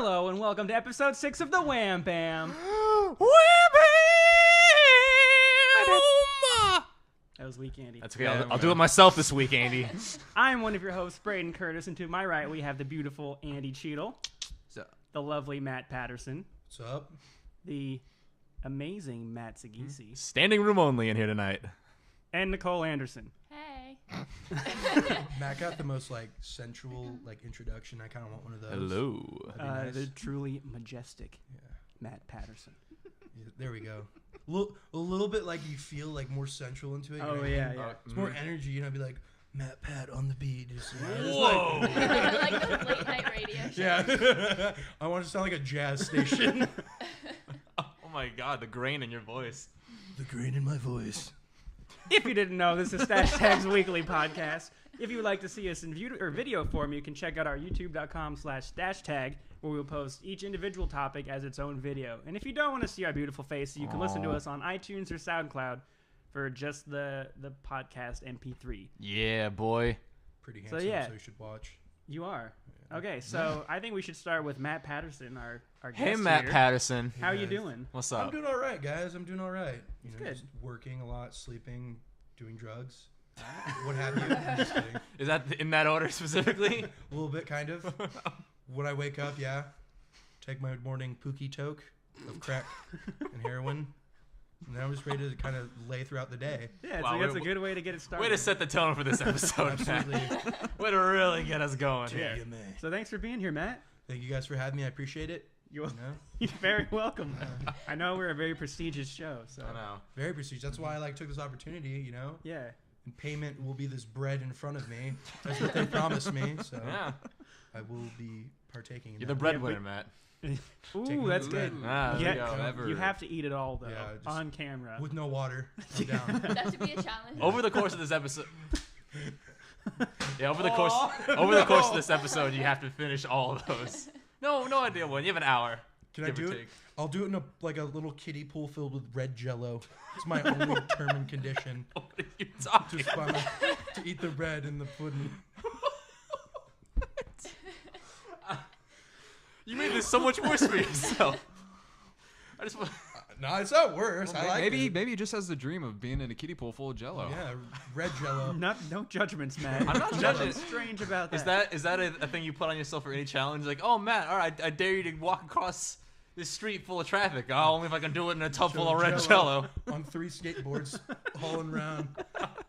Hello and welcome to episode 6 of the Wham Bam. Wham Bam! That was weak, Andy. That's okay. I'll do it myself this week, Andy. I'm one of your hosts, Brayden Curtis, and to my right we have the beautiful Andy Cheadle, the lovely Matt Patterson, what's up? the amazing Matt Sagisi, Standing room only in here tonight. and Nicole Anderson. Hey. Matt got the most sensual introduction. I kind of want one of those. Hello. That'd be The nice. truly majestic Yeah. Matt Patterson. Yeah, there we go. A little bit you feel more sensual into it. You know Oh what I yeah, mean? yeah. It's more energy. Be like Matt Pat on the beat. Just, Whoa. Like those late night radio shows. Yeah. I want to sound like a jazz station. Oh my God, the grain in your voice. The grain in my voice. If you didn't know, this is StacheTag's weekly podcast. If you would like to see us in video form, you can check out our youtube.com/StacheTag, where we'll post each individual topic as its own video. And if you don't want to see our beautiful faces, you can listen to us on iTunes or SoundCloud for just the podcast MP3. Yeah, boy. Pretty So, handsome, yeah. so you should watch. You are. Okay, so I think we should start with Matt Patterson, our guest Hey, Matt here. Patterson. How you guys. doing? What's I'm up? doing all right, guys. I'm doing all right. Good. Just working a lot, sleeping, doing drugs, what have you. I'm just kidding. Is that in that order specifically? A little bit, kind of. When I wake up, yeah. Take my morning pookie toke of crack and heroin. And then I'm just ready to kind of lay throughout the day. Yeah, Wow, that's a good way to get it started. Way to set the tone for this episode, Matt. Absolutely. Way to really get us going. Yeah. Yeah, man. So thanks for being here, Matt. Thank you guys for having me. I appreciate it. You're You know? very welcome. I know we're a very prestigious show, so I know. Very prestigious. That's why I took this opportunity, you know? yeah. And payment will be this bread in front of me. That's what they promised me. So Yeah. I will be partaking in You're the that. breadwinner, Matt. Ooh, Take that's the good. Ah, there Yeah, you go. Never. you have to eat it all though, Yeah, just- on camera. With no water. I'm down. That should be a challenge. Over the course of this episode. Yeah, over the course of this episode, you have to finish all of those. No idea when. You have an hour. Can I give or do it? take. I'll do it in a little kiddie pool filled with red Jello. It's my only term and condition. What are you talking Just to eat the bread and the pudding. You made this so much worse for yourself. I just want. No, it's not worse. Well, I like maybe it. he just has the dream of being in a kiddie pool full of Jello. Yeah, red Jello. No judgments, Matt. I'm not Nothing judging. strange about that. Is that a thing you put on yourself for any challenge? Like, oh Matt, all right, I dare you to walk across this street full of traffic. Oh, only if I can do it in a tub full of red Jello. On 3 skateboards, hauling around,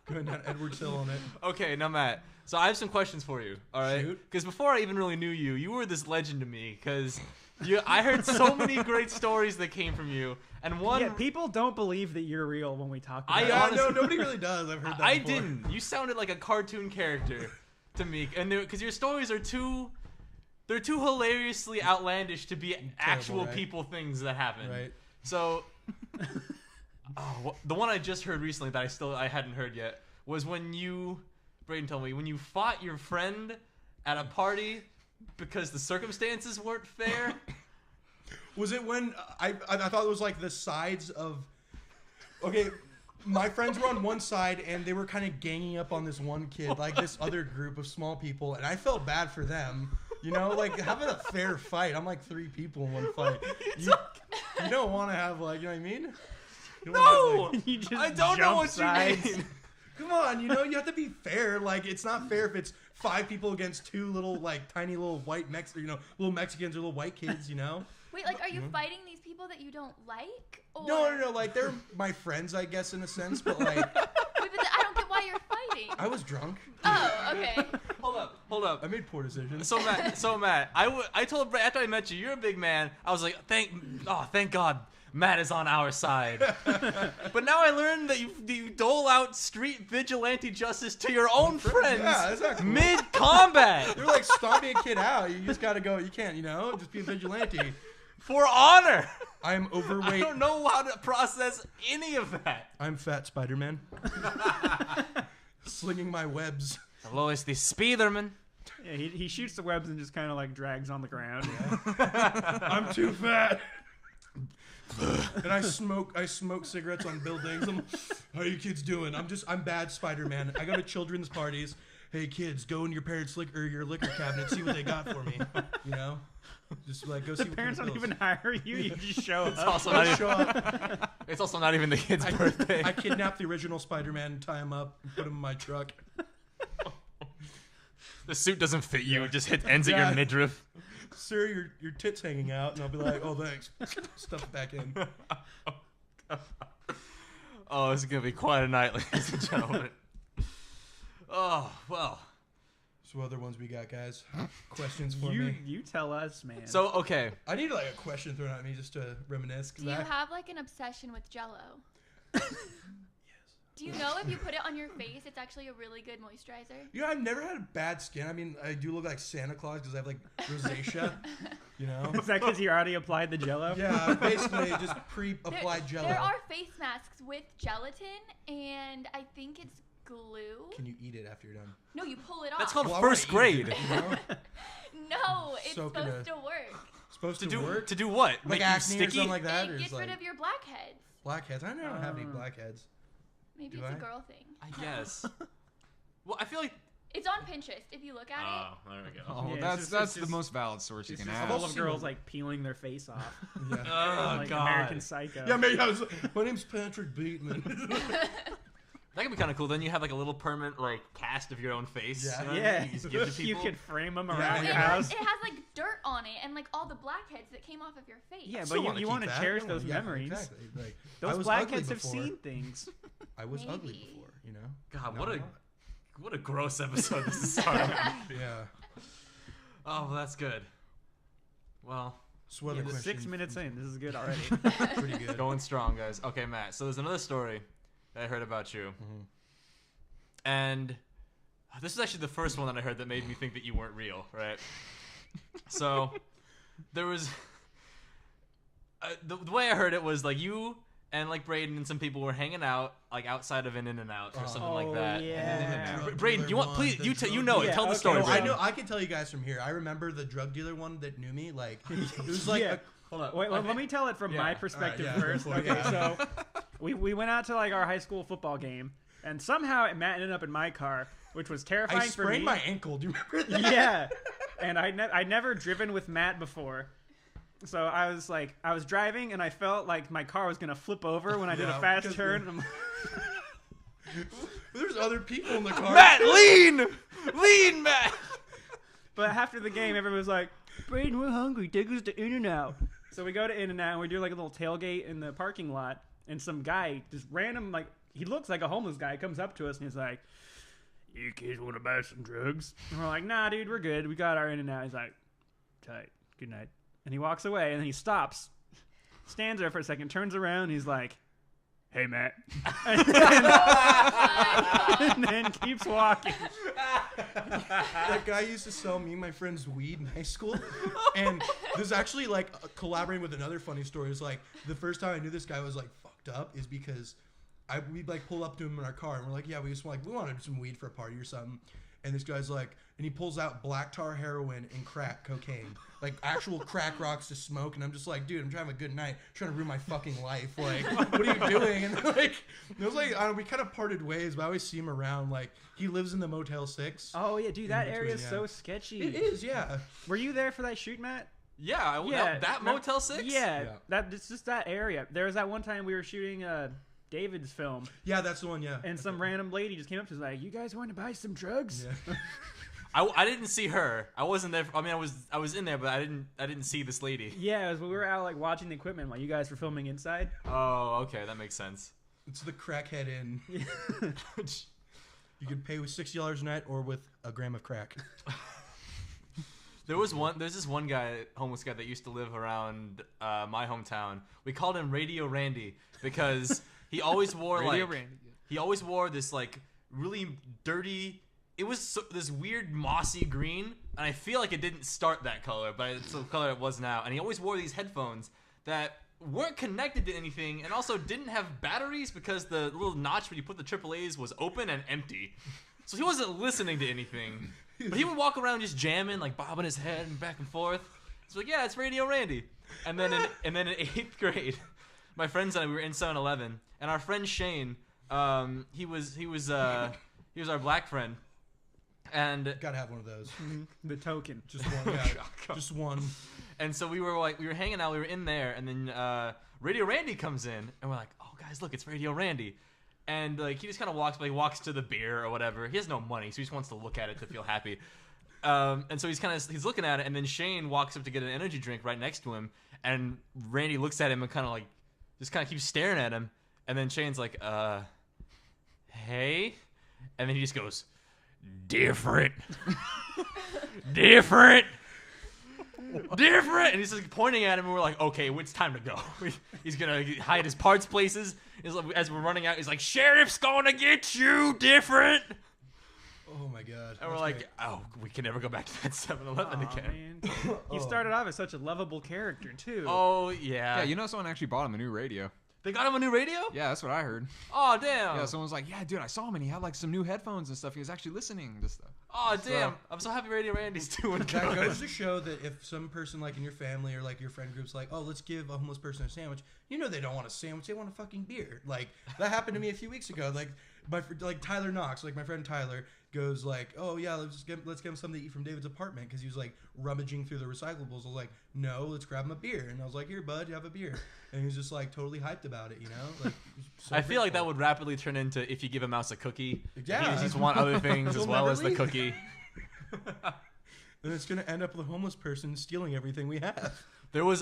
going down Edwards Hill on it. Okay, now Matt. So I have some questions for you. All right, Shoot. because before I even really knew you, you were this legend to me. Because I heard so many great stories that came from you, and one. Yeah, people don't believe that you're real when we talk about I it. Yeah, honestly- no, nobody really does. I've heard that I before. didn't. You sounded like a cartoon character to me, and because your stories are they're too hilariously outlandish to be actual right? people things that happen. Right. So, the one I just heard recently that I hadn't heard yet was when Brayden told me when you fought your friend at a party because the circumstances weren't fair. Was it when I thought it was the sides of? Okay, my friends were on one side and they were kind of ganging up on this one kid, this other group of small people, and I felt bad for them. You know, having a fair fight. I'm 3 people in one fight. You don't want to have you know what I mean? You don't wanna have, No, You just I don't know jump what sides. you mean. come on, you know you have to be fair. It's not fair if it's 5 people against 2 little tiny little white little Mexicans or little white kids. You know. Wait, are you fighting these people that you don't like? Or... No. They're my friends, I guess, in a sense, but Wait, but I don't get why you're fighting. I was drunk. Oh, okay. Hold up. I made poor decisions. So Matt, I told Brad after I met you, you're a big man. I was like, thank God, Matt is on our side. But now I learned that you dole out street vigilante justice to your own friends Yeah, that's not cool. mid-combat They're stomping a kid out. You just gotta go. You can't, just be a vigilante. for honor. I am I overweight. don't know how to process any of that. I'm fat Spider-Man. Slinging my webs. Hello, it's the Spiderman. Yeah, he shoots the webs and just kind of drags on the ground. I'm too fat. And I smoke cigarettes on buildings. How are you kids doing? I'm bad Spider-Man. I go to children's parties. Hey kids, go in your parents' your liquor cabinet, see what they got for me. You know? Just like go see. The what parents the don't bills. even hire you. You just show It's up. also not Show even, up. it's also not even the kid's birthday. I kidnap the original Spider-Man, tie him up, and put him in my truck. The suit doesn't fit you. It just ends at Yeah. your midriff. Sir, your tits hanging out, and I'll be like, oh thanks. Stuff it back in. Oh, this is gonna be quite a night, ladies and gentlemen. Oh well. So what other ones we got, guys? Questions for me? You tell us, man. So okay. I need like a question thrown at me just to reminisce. 'Cause Do you I- have like an obsession with Jello? Do you know if you put it on your face, it's actually a really good moisturizer? You know, I've never had bad skin. I mean, I do look like Santa Claus because I have like rosacea. You know? Is that because you already applied the Jello? Yeah, basically just pre-applied Jello. There are face masks with gelatin, and I think it's glue. Can you eat it after you're done? No, you pull it off. That's called Well, I wanna first eat grade. it, you know? No, it's Soak in supposed a- to work. Supposed To to work? do what? Like Make you acne or sticky? something like that? It or gets just like rid of your blackheads. blackheads? I don't have any blackheads. Maybe Do it's I? a girl thing. I guess. Well, I feel like. It's on Pinterest if you look at it. There we go. Oh, Yeah, it's that's just- that's it's the just- most valid source you It's can just have. full of girls like peeling their face off. Yeah. Oh like god. American Psycho. Yeah, maybe I was. My name's Patrick Bateman. That could be kind of cool. Then you have like a little permanent like cast of your own face. Yeah. You know what I Yeah, mean? You just give to you people. could frame them Yeah. around It your has, house. it has like dirt on it and like all the blackheads that came off of your face. Yeah, Still but wanna you keep want to that. cherish Yeah, those memories. Exactly. Like, I Those was blackheads ugly have before. seen things. I was ugly Maybe. before, you know? God, No, I'm not. what a gross episode this is starting. Yeah. Oh, well, that's good. Well, So what other questions? 6 minutes in, this is good already. Pretty good. going strong, guys. Okay, Matt. So there's another story that I heard about you, Mhm. and this is actually the first one that I heard that made me think that you weren't real, right? So there was the way I heard it was like you and like Brayden and some people were hanging out like outside of an In-N-Out or something like that. Yeah. Drug Brayden, dealer you want one, please the you drug know it. Yeah, Tell the okay. story. No, I Brayden. know. I can tell you guys from here. I remember the drug dealer one that knew me. Like it was like, Yeah. hold on. Wait, let me tell it from Yeah. my perspective Alright, yeah, first. go for it, Okay, yeah. so we went out to like our high school football game, and somehow Matt ended up in my car, which was terrifying I for sprained me. my ankle. Do you remember that? Yeah, and I'd never driven with Matt before. So I was driving and I felt like my car was gonna flip over when I did Yeah, a fast because turn. I'm like, There's other people in the car. Matt, lean, Matt. but after the game, everyone was like, "Brayden, we're hungry. Take us to In-N-Out." So we go to In-N-Out and we do like a little tailgate in the parking lot, and some guy, just random, like he looks like a homeless guy, comes up to us and he's like, "You kids want to buy some drugs?" And we're like, "Nah, dude, we're good. We got our In-N-Out." He's like, "Tight. Good night." And he walks away, and then he stops, stands there for a second, turns around, and he's like, "Hey, Matt," and then keeps walking. That guy used to sell me and my friends weed in high school, and there's actually like collaborating with another funny story. It's like the first time I knew this guy was like fucked up is because we like pull up to him in our car and we're like, yeah, we wanted some weed for a party or something, and this guy's like, and he pulls out black tar heroin and crack cocaine, like actual crack rocks to smoke, and I'm just like, dude, I'm trying to have a good night, trying to ruin my fucking life, like, what are you doing? And like, it was like, I don't know, we kind of parted ways, but I always see him around. Like, he lives in the Motel 6. Oh yeah, dude, that In area is between, so yeah. sketchy. It is, yeah. Were you there for that shoot, Matt? Yeah, that Motel 6? Yeah, Yeah. it's just that area. There was that one time we were shooting David's film, Yeah, that's the one, yeah. and some random lady just came up to us like, "You guys want to buy some drugs?" Yeah. I didn't see her. I wasn't there. I mean, I was in there, but I didn't see this lady. Yeah, it was when we were out like watching the equipment while you guys were filming inside. Oh, okay, that makes sense. It's the crackhead inn. You could pay with $60 a night or with a gram of crack. There's this one guy, homeless guy that used to live around my hometown. We called him Radio Randy because he always wore he always wore this like really dirty. It was this weird mossy green, and I feel like it didn't start that color, but it's the color it was now. And he always wore these headphones that weren't connected to anything, and also didn't have batteries because the little notch where you put the AAAs was open and empty. So he wasn't listening to anything. But he would walk around just jamming, like bobbing his head and back and forth. It's like, yeah, it's Radio Randy. And then in 8th grade, my friends and I, we were in 7-Eleven, and our friend Shane, he was our black friend. And Gotta have one of those. The token. Just one. Yeah, just one. And so we were hanging out, we were in there, and then Radio Randy comes in, and we're like, oh guys, look, it's Radio Randy. And like he just kind of walks to the beer or whatever. He has no money, so he just wants to look at it to feel happy. And so he's looking at it, and then Shane walks up to get an energy drink right next to him, and Randy looks at him and kind of keeps staring at him, and then Shane's like, hey, and then he just goes, different, different. And he's like pointing at him, and we're like, okay, it's time to go. He's gonna hide his parts places. As we're running out, he's like, sheriff's gonna get you, different. Oh my god. And we're like, oh, we can never go back to that 7-Eleven again. Man. He started off as such a lovable character too. Oh yeah. Yeah, you know someone actually bought him a new radio. They got him a new radio? Yeah, that's what I heard. Oh damn. Yeah, someone's like, yeah, dude, I saw him and he had like some new headphones and stuff. He was actually listening to stuff. Oh damn. I'm so happy Radio Randy's doing good. That goes to show that if some person like in your family or like your friend group's like, oh, let's give a homeless person a sandwich, you know they don't want a sandwich, they want a fucking beer. Like that happened to me a few weeks ago. Like Tyler Knox, like my friend Tyler goes like, oh yeah, let's get him something to eat from David's apartment because he was like rummaging through the recyclables. I was like, no, let's grab him a beer. And I was like, here bud, you have a beer. And he was just like totally hyped about it, you know. Like so I feel like that would rapidly turn into if you give a mouse a cookie, yeah, he just want other things as well as the cookie. Then it's gonna end up with a homeless person stealing everything we have. There was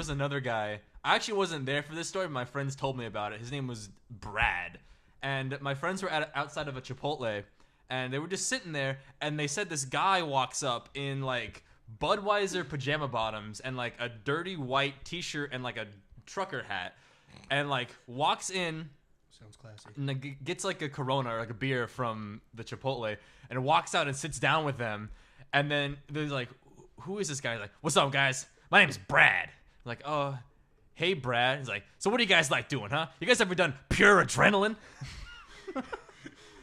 another guy. I actually wasn't there for this story, but my friends told me about it. His name was Brad. And my friends were outside of a Chipotle, and they were just sitting there, and they said this guy walks up in like Budweiser pajama bottoms and like a dirty white t-shirt and like a trucker hat, and like walks in. Sounds classy. And like, gets like a Corona or like a beer from the Chipotle, and walks out and sits down with them. And then there's like, who is this guy? He's like, what's up, guys? My name is Brad. I'm like, oh, hey, Brad. He's like, so what do you guys like doing, huh? You guys ever done pure adrenaline?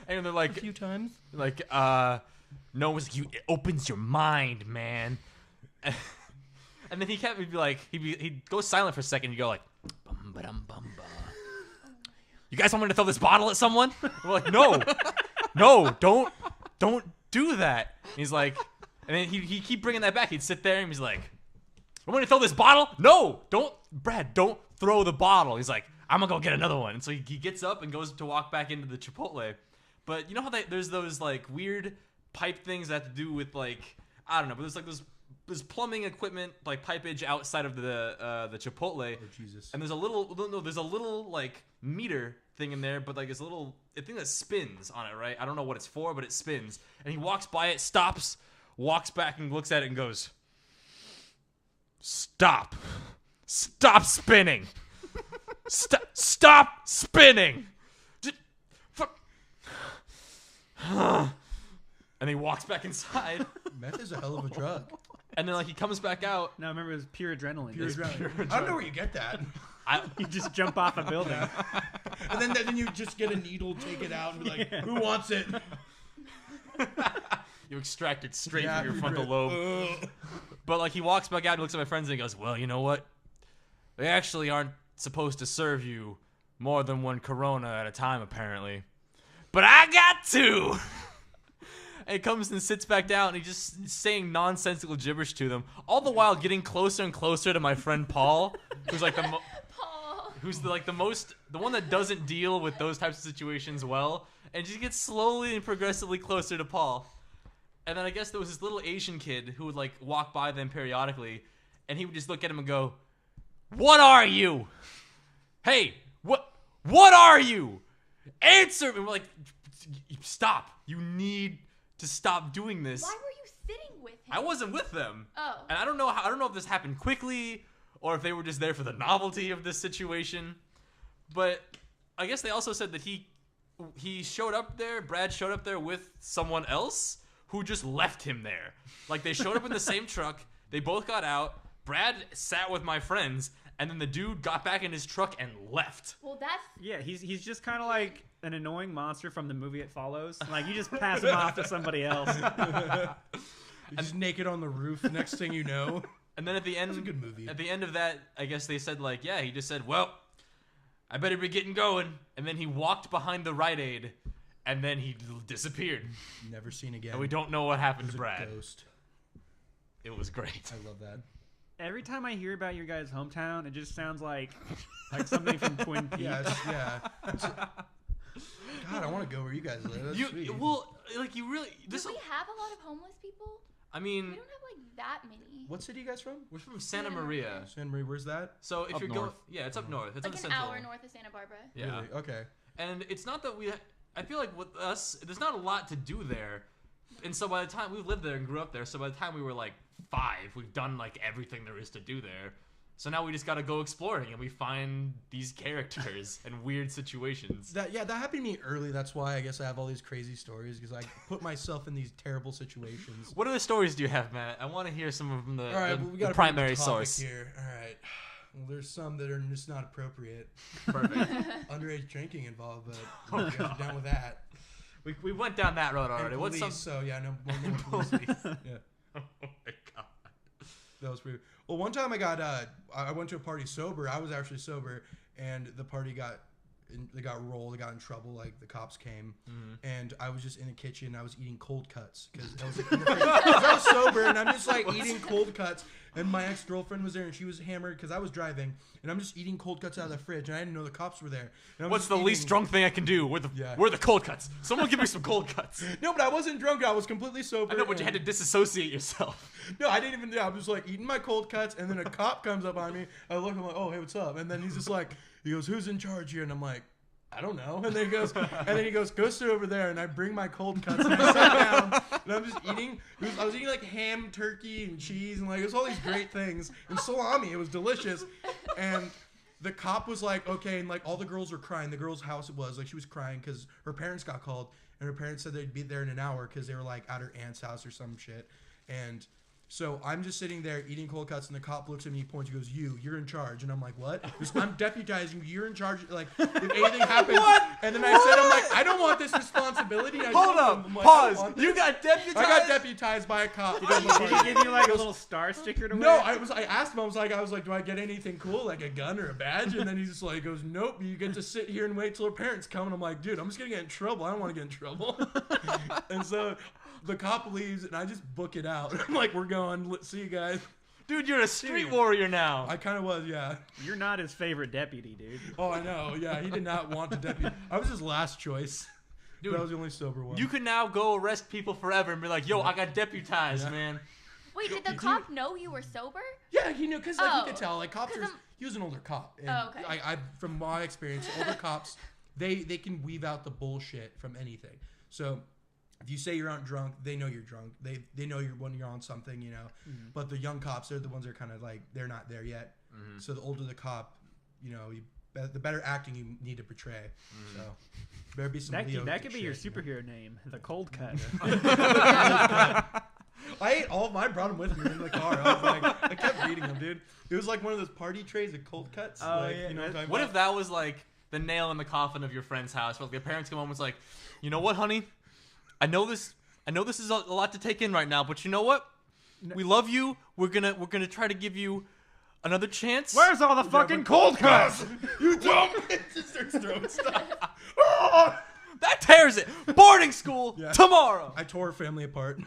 And they're like, A few times. Like, no, it's like, it opens your mind, man. And then he kept be like, he'd go silent for a second. He'd go like, bum ba dum bum ba. You guys want me to throw this bottle at someone? We're like, no, don't do that. And he's like, and then he keep bringing that back. He'd sit there and he's like, I want to throw this bottle? No, Brad, don't throw the bottle. He's like, I'm gonna go get another one. And so he gets up and goes to walk back into the Chipotle. But you know how there's those like weird pipe things that have to do with like, I don't know, but there's like there's plumbing equipment like pipage outside of the Chipotle. Oh Jesus! And there's a little like meter thing in there, but like it's a thing that spins on it, right? I don't know what it's for, but it spins. And he walks by it, stops, walks back and looks at it and goes, "Stop spinning, stop spinning." And he walks back inside. Meth is a hell of a drug. And then like he comes back out. No, remember it was pure adrenaline. Pure adrenaline. I don't know where you get that. You just jump off a building. And then you just get a needle, take it out, and be like, who wants it? You extract it straight from your frontal lobe. But like he walks back out and looks at my friends and he goes, well, you know what? They actually aren't supposed to serve you more than one Corona at a time, apparently. But I got two. And he comes and sits back down and he's just saying nonsensical gibberish to them, all the while getting closer and closer to my friend Paul, who's like the one that doesn't deal with those types of situations well, and just gets slowly and progressively closer to Paul. And then I guess there was this little Asian kid who would like walk by them periodically, and he would just look at him and go, "What are you? Hey, what are you? Answer!" And we're like, "Stop! You need to stop doing this." Why were you sitting with him? I wasn't with them. Oh. And I don't know if this happened quickly or if they were just there for the novelty of this situation. But I guess they also said that he showed up there, Brad showed up there with someone else who just left him there. Like they showed up in the same truck, they both got out, Brad sat with my friends, and then the dude got back in his truck and left. Well, that's... Yeah, he's just kind of like an annoying monster from the movie It Follows. Like, you just pass him off to somebody else. You're just naked on the roof, next thing you know. And then at the end... That's a good movie. At the end of that, I guess they said, like, yeah, he just said, well, I better be getting going. And then he walked behind the Rite Aid, and then he disappeared. Never seen again. And we don't know what happened to It was a Brad. ghost. It was great. I love that. Every time I hear about your guys' hometown, it just sounds like something from Twin Peaks. Yeah. God, I want to go where you guys live. That's sweet. you really. Do we have a lot of homeless people? I We mean, don't have like that many. What city you guys from? we're from Santa Santa Maria. Maria. Santa Maria. Where's that? So if Up you're going, north. yeah, it's up north. It's Like in an the central. hour north of Santa Barbara. Yeah. Really? Okay. And it's not that I feel like with us, there's not a lot to do there. And so by the time we've lived there and grew up there, so by the time we were like 5, we've done like everything there is to do there. So now we just got to go exploring and we find these characters and weird situations. That happened to me early. That's why I guess I have all these crazy stories because I put myself in these terrible situations. What other stories do you have, Matt? I want to hear some of them. All right, the, well, we the got primary source. here. All right. Well, there's some that are just not appropriate. Perfect. Underage drinking involved, but Oh, you guys are down with that. We went down that road And already. What's police, some? so yeah, no more police. Yeah. Oh my god. That was pretty. Well, one time I went to a party sober. I was actually sober, and the party they got rolled. They got in trouble. Like the cops came, and I was just in the kitchen. I was eating cold cuts because I was sober, and I'm just like eating cold cuts. And my ex-girlfriend was there, and she was hammered because I was driving, and I'm just eating cold cuts out of the fridge, and I didn't know the cops were there. And I was What's just the eating- least drunk thing I can do? Where the cold cuts? Someone give me some cold cuts. No, but I wasn't drunk. I was completely sober. I know, but you had to disassociate yourself. No, I didn't even. Yeah, I was just like eating my cold cuts, and then a cop comes up on me. I look, I'm like, "Oh, hey, what's up?" And then he's just like, he goes, "Who's in charge here?" And I'm like, "I don't know." And then he goes, "Go sit over there." And I bring my cold cuts, and I sat down, and I'm just eating. I was eating like ham, turkey, and cheese, and like it was all these great things, and salami. It was delicious, and the cop was like, "Okay," and like all the girls were crying. The girl's house it was like she was crying because her parents got called, and her parents said they'd be there in an hour because they were like at her aunt's house or some shit, and. So I'm just sitting there eating cold cuts, and the cop looks at me, points, he goes, "You're in charge." And I'm like, "What?" He goes, "I'm deputizing you. You're in charge. Like, if anything happens." What? And then I said, "I'm like, I don't want this responsibility." I Hold told up. him, I'm like, "I don't Pause. want You this." got deputized. I got deputized by a cop. Did he give you like a little star sticker to wear? No, I asked him. I was like, "Do I get anything cool, like a gun or a badge?" And then he's just like, goes, "Nope. You get to sit here and wait till her parents come." And I'm like, "Dude, I'm just gonna get in trouble. I don't want to get in trouble." And so the cop leaves, and I just book it out. I'm like, "We're going. Let's see you guys." Dude, you're a street warrior now. I kind of was, yeah. You're not his favorite deputy, dude. Oh, I know. Yeah, he did not want to deputy. I was his last choice. Dude, That was the only sober one. You could now go arrest people forever and be like, "Yo, I got deputized, Yeah. man." Wait, did the cop know you were sober? Yeah, he knew because like Oh. he could tell. Like cops, 'Cause are, I'm- he was an older cop. And Oh, okay. I from my experience, older cops, they can weave out the bullshit from anything. So if you say you're not drunk, they know you're drunk. They know you're when you're on something, you know. Mm-hmm. But the young cops, they're the ones that are kind of like they're not there yet. Mm-hmm. So the older the cop, you know, the better acting you need to portray. So better be some. That could be your shit, you know? superhero name, the Cold Cut. I ate all of mine, brought them with me in the car. I was like, I kept reading them, dude. It was like one of those party trays of cold cuts. Oh, like, yeah, you know what I'm talking What about? if that was like the nail in the coffin of your friend's house? Where like, their parents come home and was like, "You know what, honey? I know this is a lot to take in right now, but you know what? We love you. We're gonna try to give you another chance." Where's all the fucking cold cuts? You dumb! It just starts throwing stuff. That tears it. Boarding school Yeah. tomorrow. I tore her family apart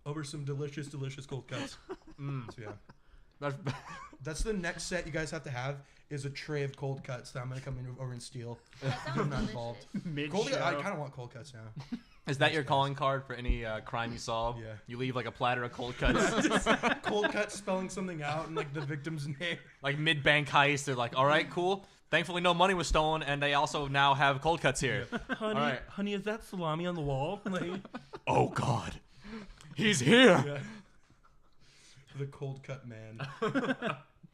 over some delicious cold cuts. So yeah, that's the next set you guys have to have is a tray of cold cuts that I'm gonna come in over and steal. That I'm sounds not delicious. involved. Mid-show. I kind of want cold cuts now. Is that your calling card for any crime you solve? Yeah. You leave like a platter of cold cuts. Cold cuts spelling something out and like the victim's name. Like mid-bank heist, they're like, "All right, cool. Thankfully, no money was stolen, and they also now have cold cuts here." Honey, All right. honey, is that salami on the wall? Like, Oh God, he's here. yeah. The cold cut man.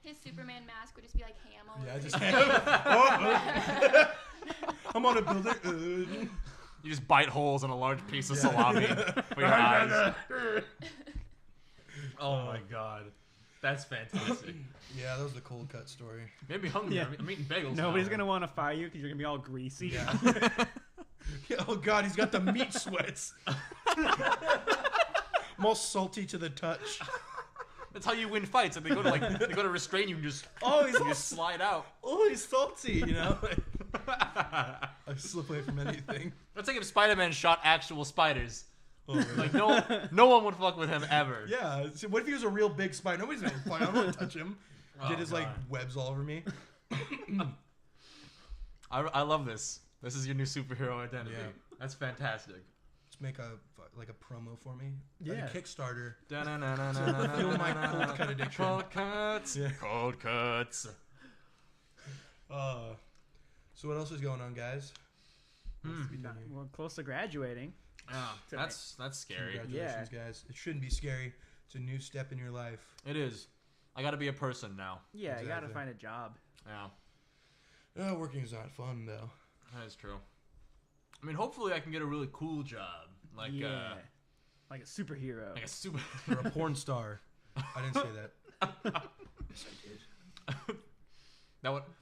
His Superman mask would just be like ham all Yeah, over. just I'm on a building. You just bite holes in a large piece of Yeah. salami for your eyes. Oh my God, that's fantastic. Yeah, that was the cold cut story. Made me hungry. Yeah. I'm eating bagels. Nobody's now. gonna want to fire you because you're gonna be all greasy. Yeah. Yeah, oh God, he's got the meat sweats. I'm all salty to the touch. That's how you win fights. If they go to restrain you and just Oh, you just slide out. oh, he's salty, you know. I slip away from anything. That's like if Spider-Man shot actual spiders. Like no one would fuck with him ever. Yeah. So what if he was a real big spider? Nobody's gonna fight. I don't want to touch him. Oh, Get his like God. webs all over me. I love this. This is your new superhero identity. Yeah. That's fantastic. Let's make a promo for me. Like Yeah. a Kickstarter. Feel Fuel my cold cut addiction. Cold cuts. Yeah. Cold cuts. So what else is going on, guys? What's to be done here? We're close to graduating. Yeah, that's scary. Congratulations, guys. It shouldn't be scary. It's a new step in your life. It is. I got to be a person now. Yeah, you gotta Exactly. find a job. Yeah, Working is not fun though. that is true. I mean, hopefully I can get a really cool job, like like a superhero. like a super. Or a porn star. I didn't say that. Yes, I did.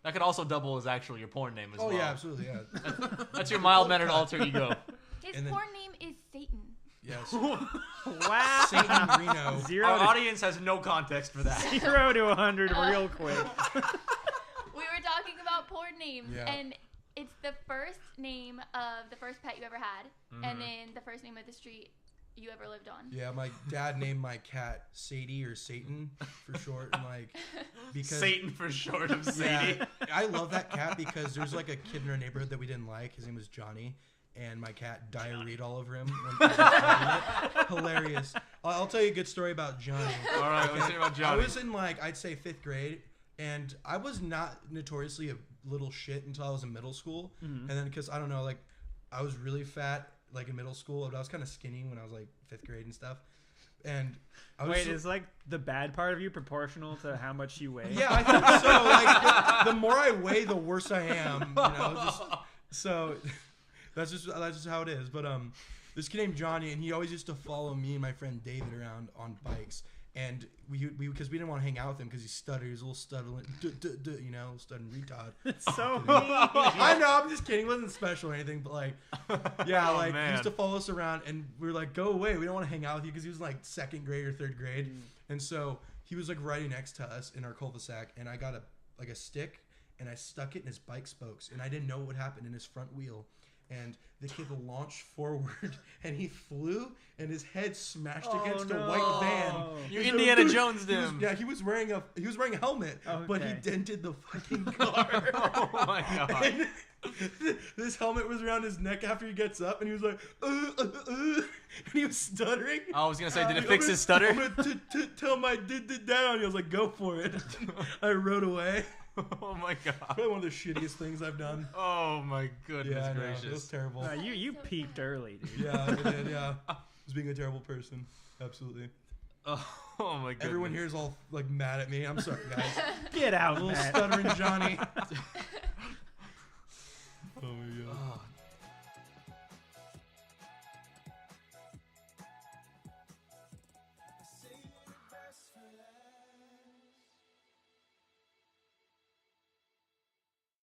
That could also double as actually your porn name as Oh well. yeah, absolutely. Yeah. That's your mild mannered alter ego. His And then- porn name is Satan. Yes. Wow. Satan Reno. Zero Our to, audience has no context for that. 0 to 100 real quick. We were talking about porn names, Yeah. and it's the first name of the first pet you ever had, and then the first name of the street you ever lived on. Yeah, my dad named my cat Sadie or Satan for short, and like because Satan for short of Sadie. yeah, I love that cat because there's like a kid in our neighborhood that we didn't like. His name was Johnny, and my cat diarrheaed all over him. When he was it. Hilarious. I'll tell you a good story about Johnny. All right, let's hear about I Johnny. was in like I'd say 5th grade, and I was not notoriously a little shit until I was in middle school, and then because I don't know, like I was really fat like in middle school, but I was kind of skinny when I was like 5th grade and stuff. And I was Wait, is like the bad part of you proportional to how much you weigh? yeah, I think so. Like the more I weigh, the worse I am. You know, so that's just how it is. But this kid named Johnny, and he always used to follow me and my friend David around on bikes. And we because we didn't want to hang out with him because he stuttered. He was a little stuttering, you know, stuttering retard. It's so mean. I know, I'm just kidding. It wasn't special or anything, but like, yeah, Oh, like man. he used to follow us around, and we were like, "Go away, we don't want to hang out with you," because he was like 2nd grade or 3rd grade, and so he was like riding next to us in our cul-de-sac, and I got a stick, and I stuck it in his bike spokes, and I didn't know what would happen in his front wheel. And the kid launched forward, and he flew, and his head smashed against a white van. You And so, Indiana dude, Jones'd him. Yeah, he was wearing a helmet, but he Okay. dented the fucking car. Oh my god. And this helmet was around his neck after he gets up, and he was like, and he was stuttering. I was gonna say, did it I'm fix gonna- his stutter? I'm gonna tell my dad. I was like, go for it. I rode away. Oh my god. Probably one of the shittiest things I've done. Oh my goodness Yeah, I know. It was gracious. terrible. You peaked early, dude. Yeah, I did. Yeah, I was being a terrible person. Absolutely. Oh my goodness. Everyone here is all like mad at me. I'm sorry, guys. Get out, Little Matt. stuttering Johnny. Oh my god.